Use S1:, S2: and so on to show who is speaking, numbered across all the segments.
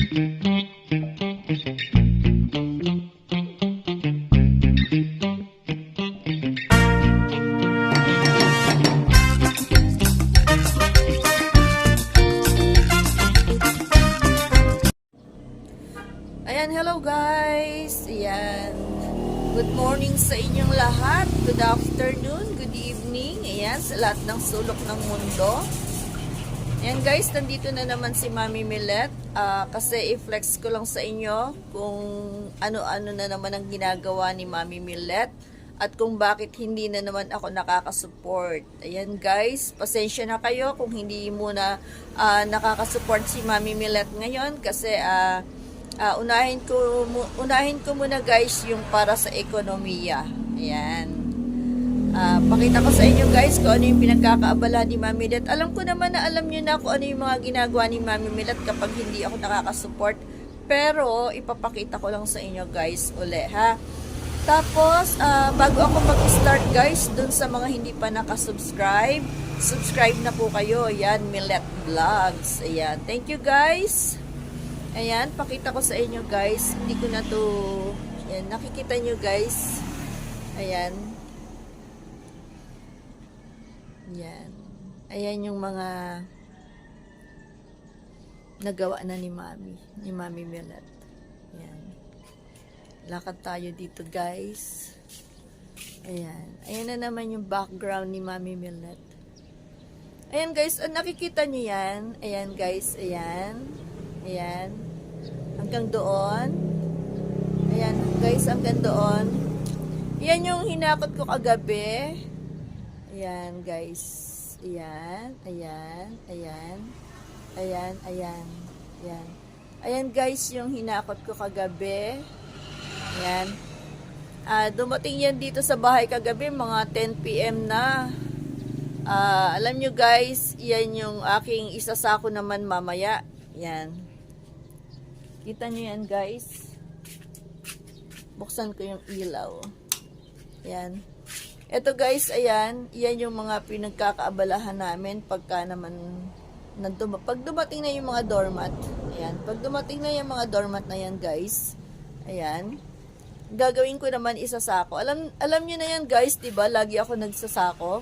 S1: Ayan, hello guys. Ayan. Good morning sa inyong lahat. Good afternoon, good evening. Ayan, sa lahat ng sulok ng mundo. Ayan guys, nandito na naman si Mami Millet. Kasi i-flex ko lang sa inyo kung ano-ano na naman ang ginagawa ni Mami Millet. At kung bakit hindi na naman ako nakakasupport. Ayan guys, pasensya na kayo kung hindi muna nakakasupport si Mami Millet ngayon. Kasi unahin ko muna guys yung para sa ekonomiya. Ayan. Pakita ko sa inyo guys kung ano yung pinagkakaabala ni Mami Millet. Alam ko naman na alam nyo na kung ano yung mga ginagawa ni Mami Millet kapag hindi ako nakakasupport. Pero ipapakita ko lang sa inyo guys uli ha. Tapos bago ako mag-start guys, dun sa mga hindi pa nakasubscribe, subscribe na po kayo. Ayan, Millet Vlogs. Ayan, thank you guys. Ayan, pakita ko sa inyo guys. Hindi ko na to, ayan, nakikita nyo guys. Ayan. Ayan. Ayan yung mga nagawa na ni Mami Millet. Ayan. Lakad tayo dito guys. Ayan. Ayan na naman yung background ni Mami Millet. Ayan guys, nakikita nyo yan. Ayan guys, ayan. Ayan. Hanggang doon. Ayan guys, hanggang doon. Ayan yung hinakot ko kagabi. Ayan guys. Ayan. Ayan. Ayan. Ayan. Ayan. Ayan. Ayan guys yung hinakot ko kagabi. Ayan. Dumating yan dito sa bahay kagabi. Mga 10 PM na. Alam nyo guys, yan yung aking isasako naman mamaya. Ayan. Kita nyo yan guys. Buksan ko yung ilaw. Ayan. Ito guys, ayan. Yan yung mga pinagkakaabalahan namin pagka naman pag dumating na yung mga doormat. Ayan. Pag dumating na yung mga doormat na yan guys. Ayan. Gagawin ko naman isasako. Alam nyo na yan guys, diba? Lagi ako nagsasako.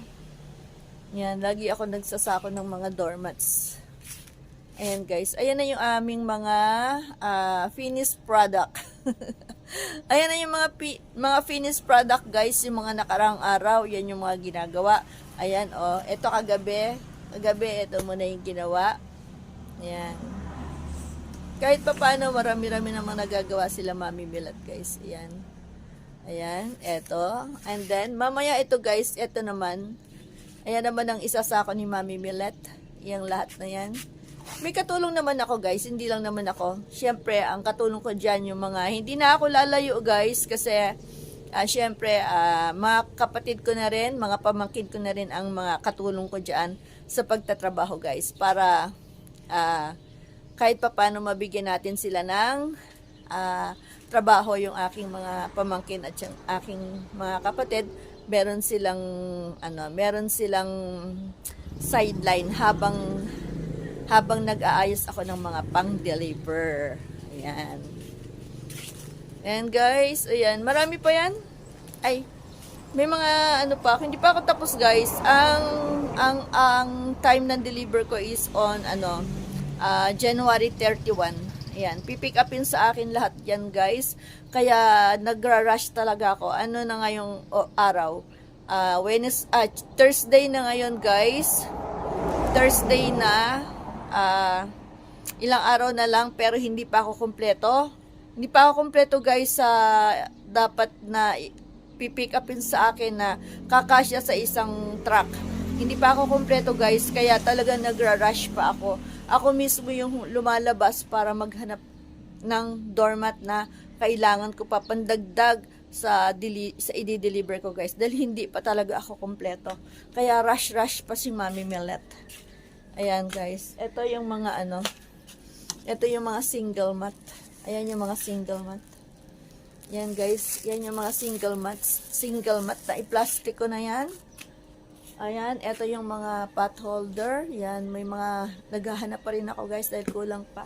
S1: Ayan. Lagi ako nagsasako ng mga doormats. Ayan guys, ayan na yung aming mga finished product. Ayan na yung mga finished product guys, yung mga nakarang araw, yan yung mga ginagawa. Ayan oh, ito kagabi, ito muna yung ginawa. Ayan. Kahit pa paano, marami-rami namang nagagawa sila Mami Millet guys. Ayan. Ayan, ito. And then, mamaya ito guys, ito naman. Ayan naman ang isasako ni Mami Millet. Yung lahat na yan. May katulong naman ako guys, hindi lang naman ako. Siyempre, ang katulong ko dyan yung mga, hindi na ako lalayo guys, kasi siyempre, mga kapatid ko na rin, mga pamangkin ko na rin ang mga katulong ko dyan sa pagtatrabaho guys. Para kahit pa paano mabigyan natin sila ng trabaho yung aking mga pamangkin at yung aking mga kapatid. Meron silang sideline habang nag-aayos ako ng mga pang-deliver. Ayan. And guys, ayan. Marami pa yan. Ay, may mga ano pa. Hindi pa ako tapos guys. Ang time ng deliver ko is on January 31. Ayan. Pipick upin sa akin lahat yan guys. Kaya nagra-rush talaga ako. Ano na ngayong araw? Thursday na ngayon guys. Thursday na. Ilang araw na lang pero hindi pa ako kumpleto. Hindi pa ako kumpleto guys sa dapat na pipick upin sa akin na kakasya sa isang truck. Hindi pa ako kumpleto guys, kaya talaga nagra-rush pa ako. Ako mismo yung lumalabas para maghanap ng doormat na kailangan ko pa pandagdag sa i-deliver ko guys. Dahil hindi pa talaga ako kumpleto. Kaya rush pa si Mami Millet. Ayan guys, ito yung mga ito yung mga single mat. Ayan yung mga single mat. Yan guys, yan yung mga single mat na i-plastic ko na yan. Ayan, ito yung mga pot holder. Yan, may mga naghahanap pa rin ako guys dahil kulang pa.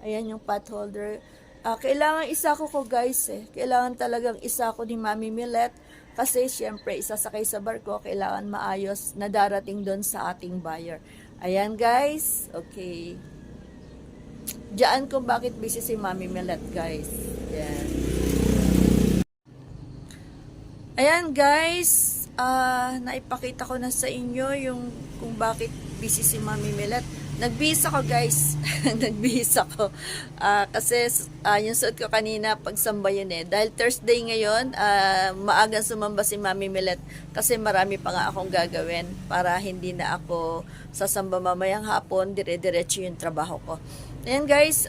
S1: Ayan yung pot holder. Kailangan isako ko guys eh. Kailangan talagang isako ni Mami Millet. Kasi syempre, isasakay sa barko, kailangan maayos na darating doon sa ating buyer. Ayan guys. Okay. Diyan kung bakit busy si Mami Millet guys. Ayan. Ayan guys. Naipakita ko na sa inyo yung kung bakit busy si Mami Millet. Nagbihis ako guys. Nagbihis ako. Kasi yung suot ko kanina pagsamba yun eh. Dahil Thursday ngayon, maagang sumamba si Mami Millet. Kasi marami pa nga akong gagawin para hindi na ako sasamba mamayang hapon. Dire-diretso yung trabaho ko. Ayan guys.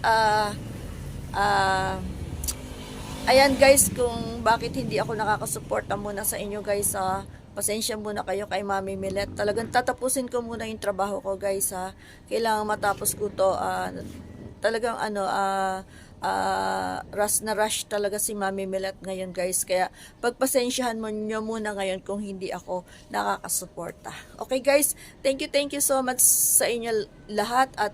S1: Ayan guys, kung bakit hindi ako nakakasuporta muna sa inyo guys, pasensya muna kayo kay Mami Millet. Talagang tatapusin ko muna yung trabaho ko guys, kailangan matapos ko to. Talagang rush na rush talaga si Mami Millet ngayon guys. Kaya pagpasensyahan mo nyo muna ngayon kung hindi ako nakakasuporta. Okay guys, thank you so much sa inyo lahat at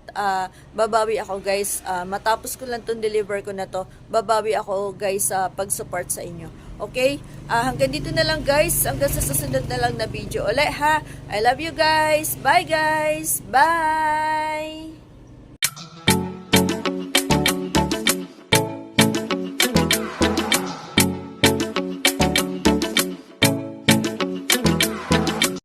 S1: babawi ako guys. Matapos ko lang itong deliver ko na to, babawi ako guys sa pag-support sa inyo. Okay? Hanggang dito na lang guys. Hanggang sa susunod na lang na video ulit ha. I love you guys. Bye guys. Bye!